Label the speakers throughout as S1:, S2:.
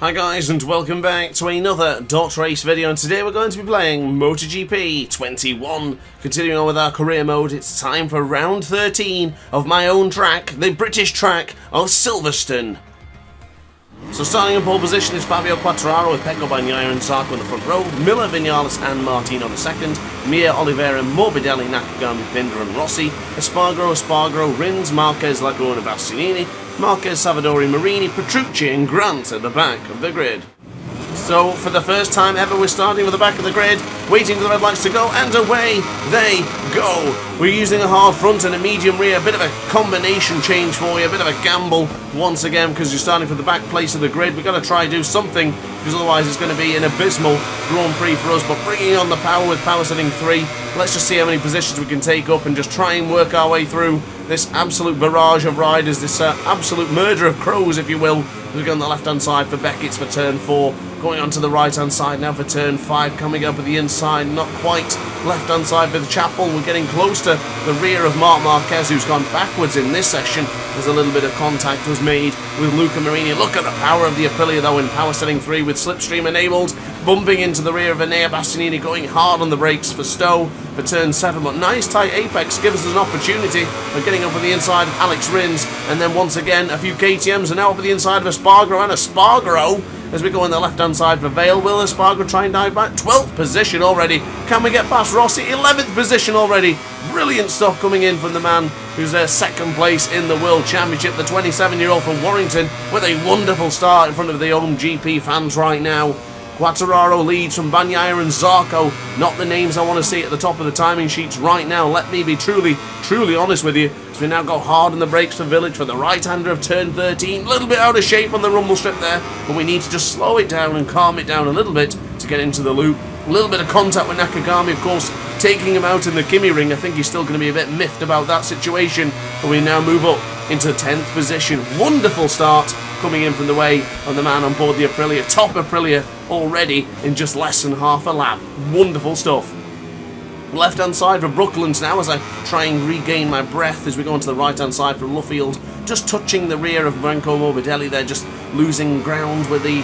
S1: Hi guys and welcome back to another Dot Race video, and today we're going to be playing MotoGP 21. Continuing on with our career mode, it's time for round 13 of my own track, the British track of Silverstone. So starting in pole position is Fabio Quartararo with Pecco Bagnaia and Zarco in the front row, Miller, Vinales and Martin on the second, Mir, Oliveira, Morbidelli, Nakagami, Binder and Rossi, Espargaro, Rins, Marquez, Laguna, Bastianini, Marquez, Savadori, Marini, Petrucci and Grant at the back of the grid. So for the first time ever we're starting with the back of the grid, waiting for the red lights to go, and away they go. We're using a hard front and a medium rear, a bit of a combination change for you, a bit of a gamble once again because you're starting from the back place of the grid. We've got to try and do something because otherwise it's going to be an abysmal Grand Prix for us, but bringing on the power with power setting 3, let's just see how many positions we can take up and just try and work our way through this absolute barrage of riders, this absolute murder of crows, if you will. We go on the left-hand side for Beckett's for turn 4, going on to the right-hand side now for turn 5, coming up at the inside, not quite. Left-hand side for the Chapel, we're getting close to the rear of Marc Marquez, who's gone backwards in this session. There's a little bit of contact was made with Luca Marini. Look at the power of the Aprilia though in power setting 3 with slipstream enabled, bumping into the rear of Enea Bastianini, going hard on the brakes for Stowe for turn 7, but nice tight apex gives us an opportunity of getting up on the inside of Alex Rins, and then once again a few KTMs are now up on the inside of Espargaro, and Espargaro as we go on the left hand side for Vale. Will Espargaro try and dive back? 12th position already. Can we get past Rossi? 11th position already. Brilliant stuff coming in from the man who's their second place in the World Championship, the 27-year-old from Warrington, with a wonderful start in front of the home GP fans right now. Quartararo leads from Bagnaia and Zarco, not the names I want to see at the top of the timing sheets right now. Let me be truly honest with you. So we now go hard on the brakes for Village for the right-hander of turn 13. A little bit out of shape on the rumble strip there, but we need to just slow it down and calm it down a little bit to get into the loop. A little bit of contact with Nakagami, of course, taking him out in the Kimi ring. I think he's still going to be a bit miffed about that situation, but we now move up into 10th position. Wonderful start coming in from the way of the man on board the Aprilia. Top Aprilia already in just less than half a lap. Wonderful stuff. Left hand side for Brooklands now as I try and regain my breath as we go onto the right hand side for Luffield, just touching the rear of Branko Morbidelli there, just losing ground with the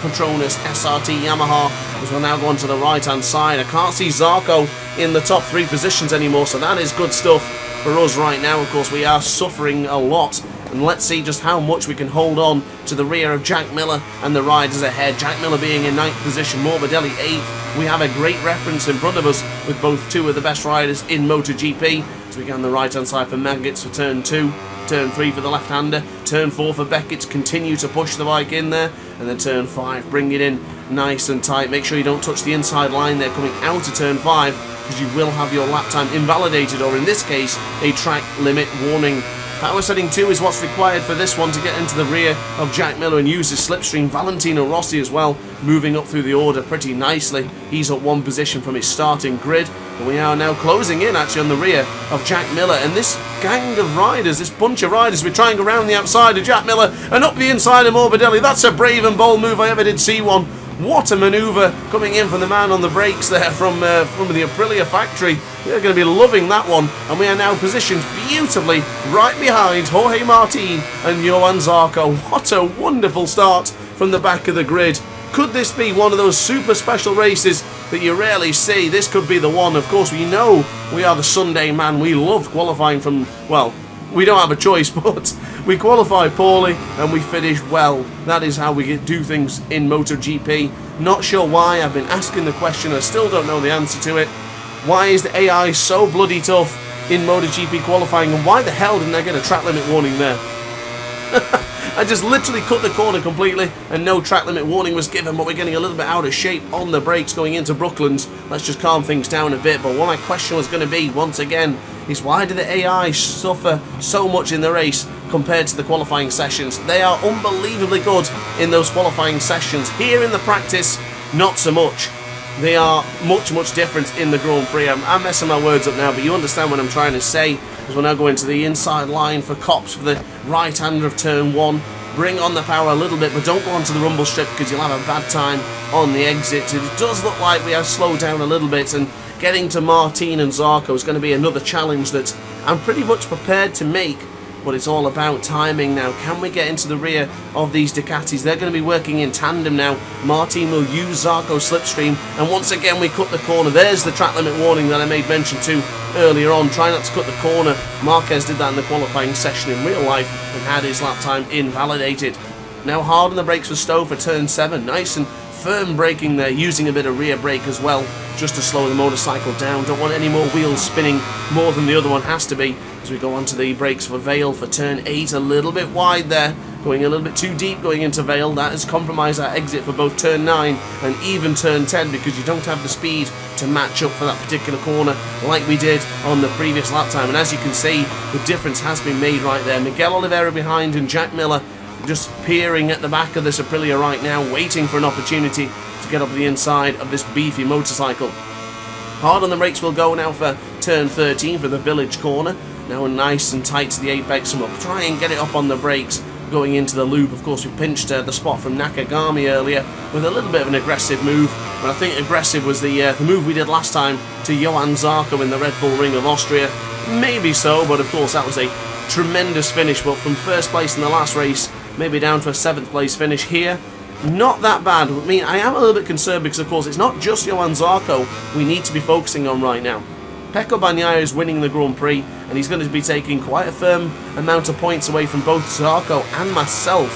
S1: Petronas SRT Yamaha as we'll now go onto the right hand side. I can't see Zarco in the top 3 positions anymore, so that is good stuff for us right now. Of course we are suffering a lot, and let's see just how much we can hold on to the rear of Jack Miller and the riders ahead. Jack Miller being in 9th position, Morbidelli 8th. We have a great reference in front of us with both 2 of the best riders in MotoGP. So we go on the right hand side for Maggots for turn 2, turn 3 for the left-hander, turn 4 for Beckett to continue to push the bike in there, and then turn 5, bring it in nice and tight. Make sure you don't touch the inside line there coming out of turn 5, because you will have your lap time invalidated, or in this case, a track limit warning. Power setting 2 is what's required for this one to get into the rear of Jack Miller and use his slipstream. Valentino Rossi as well, moving up through the order pretty nicely. He's up 1 position from his starting grid, and we are now closing in actually on the rear of Jack Miller. And this gang of riders, this bunch of riders, we're trying around the outside of Jack Miller and up the inside of Morbidelli. That's a brave and bold move, I ever did see one. What a manoeuvre coming in from the man on the brakes there from the Aprilia factory. They're going to be loving that one. And we are now positioned beautifully right behind Jorge Martin and Johan Zarco. What a wonderful start from the back of the grid. Could this be one of those super special races that you rarely see? This could be the one. Of course, we know we are the Sunday man. We love qualifying from, well, we don't have a choice, but we qualify poorly and we finish well. That is how we do things in MotoGP. Not sure why. I've been asking the question. I still don't know the answer to it. Why is the AI so bloody tough in MotoGP qualifying, and why the hell didn't I get a track limit warning there? I just literally cut the corner completely and no track limit warning was given, but we're getting a little bit out of shape on the brakes going into Brooklands. Let's just calm things down a bit. But what my question was going to be, once again, is why do the AI suffer so much in the race compared to the qualifying sessions? They are unbelievably good in those qualifying sessions. Here in the practice, not so much. They are much different in the Grand Prix. I'm messing my words up now, but you understand what I'm trying to say. As we'll now go into the inside line for Copse for the right-hander of turn 1. Bring on the power a little bit, but don't go onto the rumble strip because you'll have a bad time on the exit. It does look like we have slowed down a little bit, and getting to Martin and Zarco is going to be another challenge that I'm pretty much prepared to make but it's all about timing now. Can we get into the rear of these Ducatis? They're going to be working in tandem now. Martin will use Zarco's slipstream, and once again we cut the corner. There's the track limit warning that I made mention to earlier on. Try not to cut the corner. Marquez did that in the qualifying session in real life and had his lap time invalidated. Now hard on the brakes for Stowe for turn 7. Nice and firm braking there, using a bit of rear brake as well, just to slow the motorcycle down. Don't want any more wheels spinning more than the other one has to be. As we go on to the brakes for Vale for turn 8, a little bit wide there, going a little bit too deep going into Vale. That has compromised our exit for both turn 9 and even turn 10, because you don't have the speed to match up for that particular corner like we did on the previous lap time. And as you can see, the difference has been made right there. Miguel Oliveira behind and Jack Miller just peering at the back of this Aprilia right now, waiting for an opportunity to get up the inside of this beefy motorcycle. Hard on the brakes will go now for turn 13 for the village corner. Now nice and tight to the apex, and we'll try and get it up on the brakes going into the loop. Of course, we pinched the spot from Nakagami earlier with a little bit of an aggressive move, but I think aggressive was the move we did last time to Johan Zarco in the Red Bull Ring of Austria. Maybe so, but of course that was a tremendous finish. But from first place in the last race, maybe down to a 7th place finish here, not that bad. I mean, I am a little bit concerned because, of course, it's not just Johan Zarco we need to be focusing on right now. Pecco Bagnaia is winning the Grand Prix, and he's going to be taking quite a firm amount of points away from both Zarco and myself.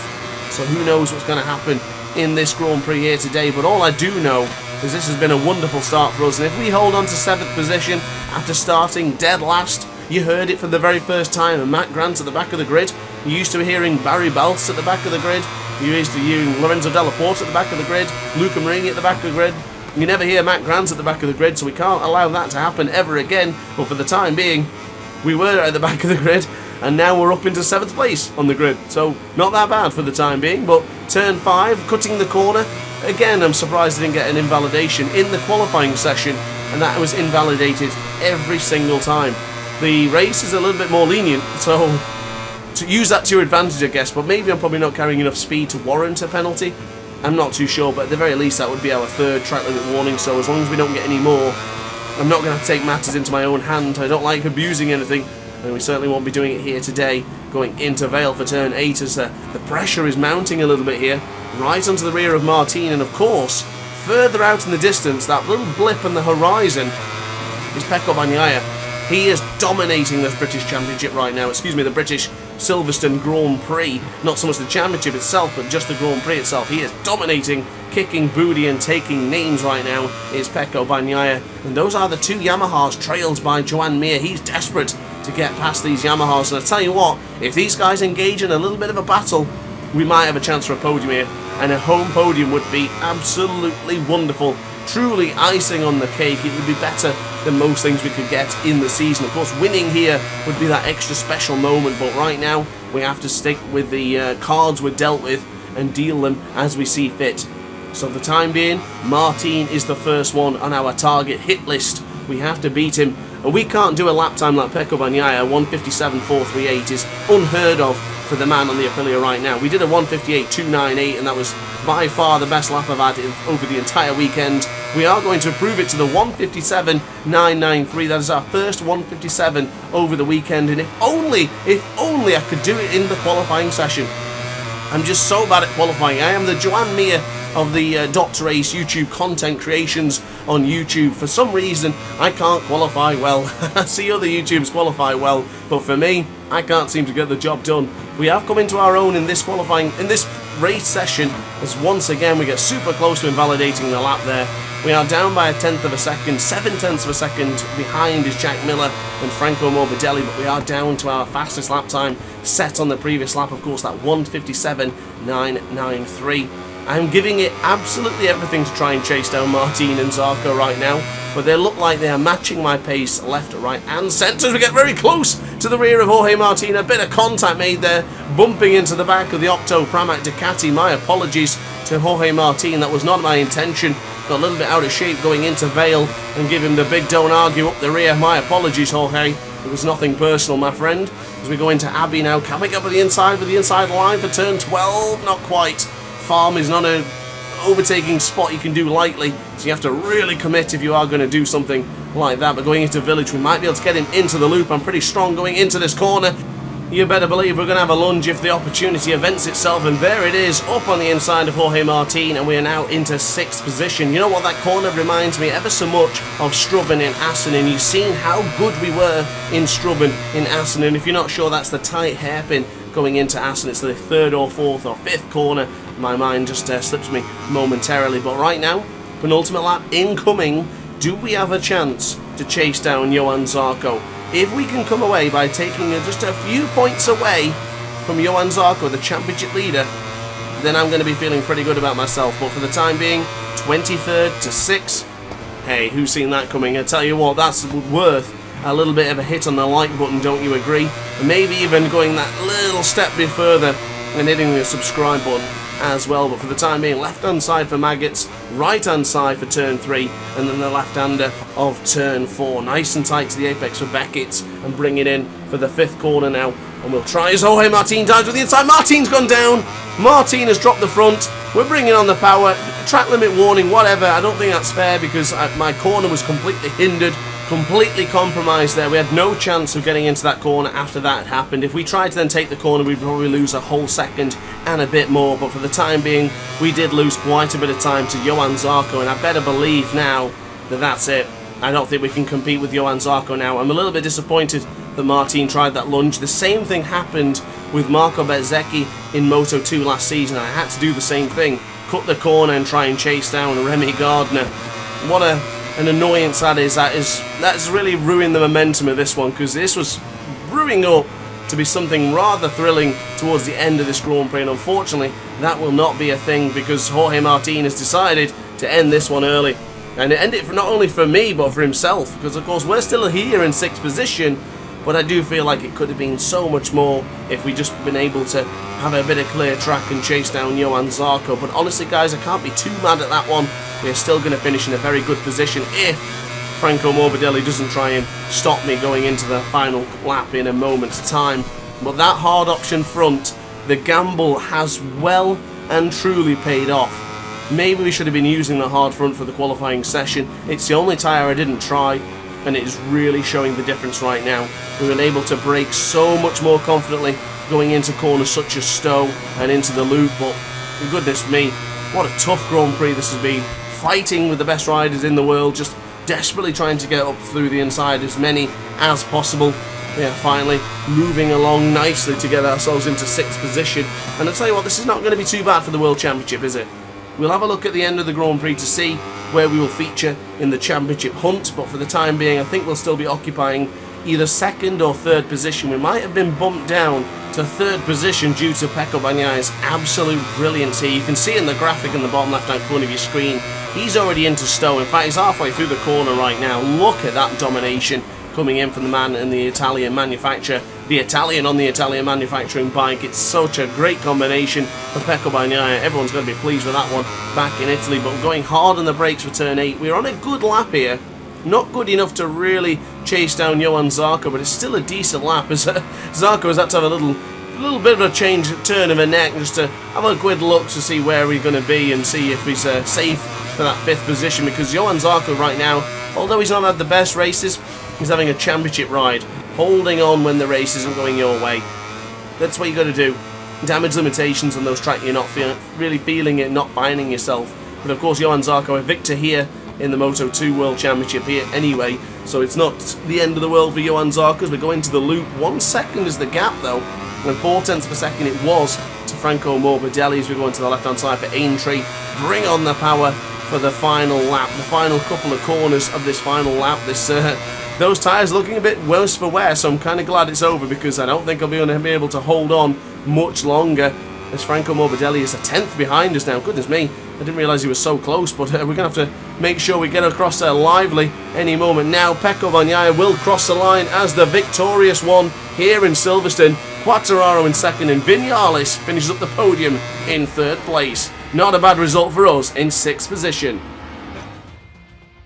S1: So who knows what's going to happen in this Grand Prix here today. But all I do know is this has been a wonderful start for us, and if we hold on to 7th position after starting dead last, you heard it for the very first time, and Matt Grant at the back of the grid. You used to be hearing Barry Baltz at the back of the grid. You used to hearing Lorenzo Della Porta at the back of the grid. Luca Marini at the back of the grid. You never hear Matt Grant at the back of the grid, so we can't allow that to happen ever again. But for the time being, we were at the back of the grid, and now we're up into 7th place on the grid. So not that bad for the time being. But turn 5, cutting the corner. Again, I'm surprised I didn't get an invalidation in the qualifying session, and that was invalidated every single time. The race is a little bit more lenient, so to use that to your advantage, I guess, but maybe I'm probably not carrying enough speed to warrant a penalty. I'm not too sure, but at the very least that would be our 3rd track limit warning, so as long as we don't get any more, I'm not going to take matters into my own hand. I don't like abusing anything, and we certainly won't be doing it here today, going into Vale for turn 8 as the pressure is mounting a little bit here, right onto the rear of Martin, and of course, further out in the distance, that little blip on the horizon is Pecco Bagnaia. He is dominating this British Championship right now, the British Silverstone Grand Prix. Not so much the championship itself, but just the Grand Prix itself. He is dominating, kicking booty and taking names right now, is Pecco Bagnaia. And those are the 2 Yamahas trailed by Joan Mir. He's desperate to get past these Yamahas. And I tell you what, if these guys engage in a little bit of a battle, we might have a chance for a podium here. And a home podium would be absolutely wonderful. Truly icing on the cake. It would be better than most things we could get in the season. Of course, winning here would be that extra special moment, but right now we have to stick with the cards we're dealt with and deal them as we see fit. So for the time being, Martin is the first one on our target hit list. We have to beat him, and we can't do a lap time like Pecco Bagnaia. 1:57.438 is unheard of for the man on the Aprilia right now. We did a 1:58.298, and that was by far the best lap I've had over the entire weekend. We are going to improve it to the 1:57.993. That is our first 1:57 over the weekend, and if only I could do it in the qualifying session. I'm just so bad at qualifying. I am the Joan Mir of the Dr. Ace YouTube content creations on YouTube. For some reason, I can't qualify well. I see other YouTubers qualify well, but for me, I can't seem to get the job done. We have come into our own in this race session, as once again we get super close to invalidating the lap there. We are down by 1/10 of a second, 7/10 of a second behind is Jack Miller and Franco Morbidelli, but we are down to our fastest lap time set on the previous lap, of course, that 1:57.993. I'm giving it absolutely everything to try and chase down Martin and Zarco right now, but they look like they are matching my pace left, right and centre as we get very close to the rear of Jorge Martin. A bit of contact made there, bumping into the back of the Octo Pramac Ducati. My apologies to Jorge Martin, that was not my intention. Got a little bit out of shape going into Vale and give him the big don't argue up the rear. My apologies, Jorge. It was nothing personal, my friend. As we go into Abbey now, can we get up with the inside line for turn 12? Not quite. Farm is not an overtaking spot you can do lightly, so you have to really commit if you are going to do something like that. But going into Village, we might be able to get him into the loop. I'm pretty strong going into this corner. You better believe we're going to have a lunge if the opportunity events itself, and there it is, up on the inside of Jorge Martin, and we are now into 6th position. You know what, that corner reminds me ever so much of Strubben in Assen, and you've seen how good we were in Strubben in Assen, and if you're not sure, that's the tight hairpin going into Assen. It's the 3rd or 4th or 5th corner. My mind just slips me momentarily, but right now, penultimate lap incoming. Do we have a chance to chase down Johann Zarco? If we can come away by taking just a few points away from Johann Zarco, the championship leader, then I'm going to be feeling pretty good about myself. But for the time being, 23rd to 6th. Hey, who's seen that coming? I tell you what, that's worth a little bit of a hit on the like button, don't you agree? And maybe even going that little step bit further and hitting the subscribe button as well. But for the time being, left hand side for Maggots, right hand side for turn 3, and then the left hander of turn 4. Nice and tight to the apex for Beckett, and bring it in for the 5th corner now. And we'll try as Jorge Martin dives with the inside. Martin's gone down. Martin has dropped the front. We're bringing on the power. Track limit warning, whatever. I don't think that's fair because my corner was completely hindered, completely compromised there. We had no chance of getting into that corner after that had happened. If we tried to then take the corner, we'd probably lose a whole second and a bit more. But for the time being, we did lose quite a bit of time to Johann Zarco, and I better believe now that that's it. I don't think we can compete with Johann Zarco now. I'm a little bit disappointed that Martin tried that lunge. The same thing happened with Marco Bezzecchi in Moto2 last season. I had to do the same thing. Cut the corner and try and chase down Remy Gardner. What an annoyance that is. That's really ruined the momentum of this one, because this was brewing up to be something rather thrilling towards the end of this Grand Prix, and unfortunately that will not be a thing because Jorge Martin has decided to end this one early. And end it not only for me but for himself, because of course we're still here in 6th position, but I do feel like it could have been so much more if we just been able to have a bit of clear track and chase down Johann Zarco. But honestly guys, I can't be too mad at that one. We're still going to finish in a very good position if Franco Morbidelli doesn't try and stop me going into the final lap in a moment's time. But that hard option front, the gamble has well and truly paid off. Maybe we should have been using the hard front for the qualifying session. It's the only tyre I didn't try, and it is really showing the difference right now. We've been able to brake so much more confidently going into corners such as Stowe and into the loop, but goodness me, what a tough Grand Prix this has been. Fighting with the best riders in the world, just desperately trying to get up through the inside as many as possible. Yeah, finally moving along nicely to get ourselves into 6th position. And I'll tell you what, this is not going to be too bad for the World Championship, is it? We'll have a look at the end of the Grand Prix to see where we will feature in the championship hunt, but for the time being I think we'll still be occupying either 2nd or 3rd position. We might have been bumped down to 3rd position due to Pecco Bagnaia's absolute brilliance here. You can see in the graphic in the bottom left hand corner of your screen, he's already into Stowe. In fact, he's halfway through the corner right now. Look at that domination coming in from the man in the Italian manufacturer, the Italian on the Italian manufacturing bike. It's such a great combination for Pecco Bagnaia. Everyone's going to be pleased with that one back in Italy, but going hard on the brakes for turn 8. We're on a good lap here. Not good enough to really chase down Johann Zarco, but it's still a decent lap as Zarco has had to have a little bit of a change turn of a neck just to have a quick look to see where we're going to be and see if he's safe for that 5th position, because Johann Zarco right now, although he's not had the best races, he's having a championship ride, holding on when the race isn't going your way. That's what you got to do. Damage limitations on those tracks you're not really feeling it, not finding yourself. But of course Johann Zarco, a victor here in the Moto2 World Championship here anyway, so it's not the end of the world for Johann Zarco as we go into the loop. 1 second is the gap though, and 0.4 of a second it was to Franco Morbidelli as we go into the left hand side for Aintree. Bring on the power for the final lap, the final couple of corners of this final lap. Those tyres looking a bit worse for wear, so I'm kind of glad it's over because I don't think I'll be able to hold on much longer as Franco Morbidelli is a 10th behind us now. Goodness me, I didn't realise he was so close, but we're going to have to make sure we get across there lively any moment now. Pecco Bagnaia will cross the line as the victorious one here in Silverstone. Quartararo in 2nd and Vinales finishes up the podium in 3rd place. Not a bad result for us in 6th position.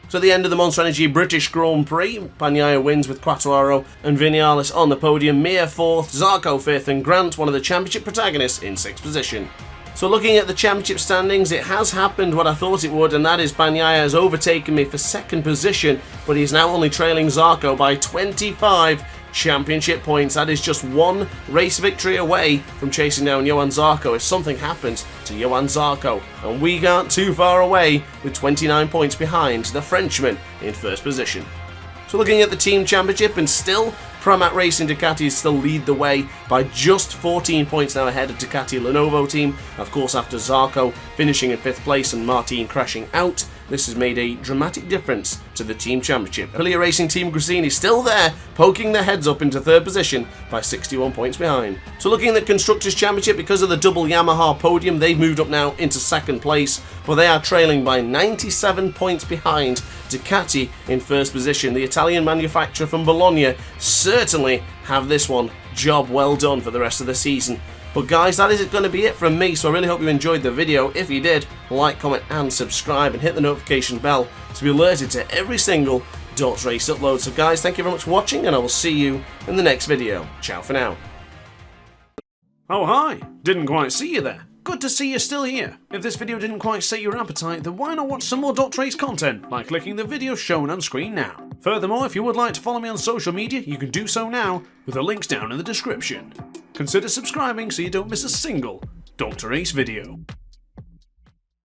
S1: So the end of the Monster Energy British Grand Prix. Bagnaia wins with Quartararo and Vinales on the podium. Mir 4th, Zarco 5th, and Grant, one of the championship protagonists, in 6th position. So looking at the championship standings, it has happened what I thought it would, and that is Bagnaia has overtaken me for second position, but he's now only trailing Zarco by 25 championship points. That is just one race victory away from chasing down Johann Zarco if something happens to Johann Zarco, and we aren't too far away with 29 points behind the Frenchman in first position. So looking at the team championship, and still Pramac Racing Ducati still lead the way by just 14 points now ahead of Ducati Lenovo team. Of course, after Zarco finishing in 5th place and Martin crashing out, this has made a dramatic difference to the team championship. Aprilia Racing Team Gresini still there, poking their heads up into 3rd position by 61 points behind. So looking at the Constructors' Championship, because of the double Yamaha podium, they've moved up now into 2nd place, but they are trailing by 97 points behind Ducati in 1st position. The Italian manufacturer from Bologna certainly have this one job well done for the rest of the season. But guys, that is going to be it from me, so I really hope you enjoyed the video. If you did, like, comment and subscribe, and hit the notification bell to be alerted to every single Dots Race upload. So guys, thank you very much for watching, and I will see you in the next video. Ciao for now. Oh hi, didn't quite see you there. Good to see you're still here. If this video didn't quite sate your appetite, then why not watch some more Dots Race content by clicking the video shown on screen now. Furthermore, if you would like to follow me on social media, you can do so now with the links down in the description. Consider subscribing so you don't miss a single Dots Race video.